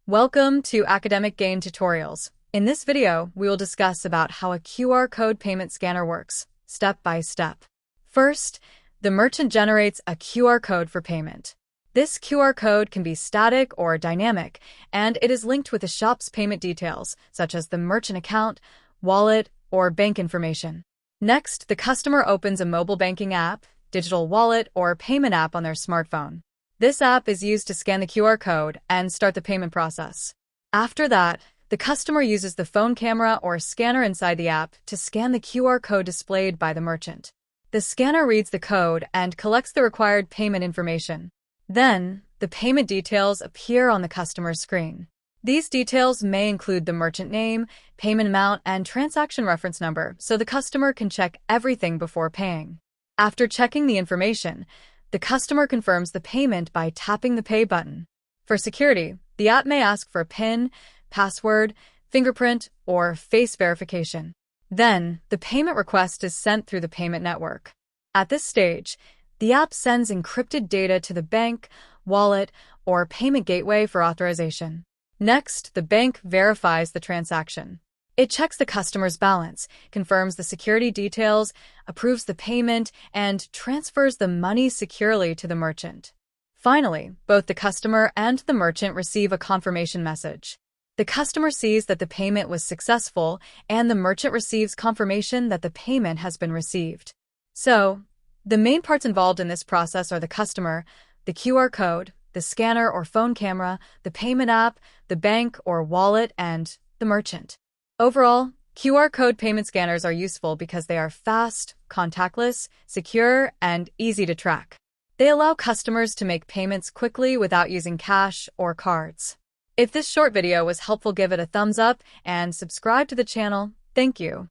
Welcome to Academic Gain Tutorials. In this video, we will discuss about how a QR code payment scanner works, step by step. First, the merchant generates a QR code for payment. This QR code can be static or dynamic, and it is linked with the shop's payment details, such as the merchant account, wallet, or bank information. Next, the customer opens a mobile banking app, digital wallet, or payment app on their smartphone. This app is used to scan the QR code and start the payment process. After that, the customer uses the phone camera or scanner inside the app to scan the QR code displayed by the merchant. The scanner reads the code and collects the required payment information. Then, the payment details appear on the customer's screen. These details may include the merchant name, payment amount, and transaction reference number, so the customer can check everything before paying. After checking the information, the customer confirms the payment by tapping the Pay button. For security, the app may ask for a PIN, password, fingerprint, or face verification. Then, the payment request is sent through the payment network. At this stage, the app sends encrypted data to the bank, wallet, or payment gateway for authorization. Next, the bank verifies the transaction. It checks the customer's balance, confirms the security details, approves the payment, and transfers the money securely to the merchant. Finally, both the customer and the merchant receive a confirmation message. The customer sees that the payment was successful, and the merchant receives confirmation that the payment has been received. So, the main parts involved in this process are the customer, the QR code, the scanner or phone camera, the payment app, the bank or wallet, and the merchant. Overall, QR code payment scanners are useful because they are fast, contactless, secure, and easy to track. They allow customers to make payments quickly without using cash or cards. If this short video was helpful, give it a thumbs up and subscribe to the channel. Thank you.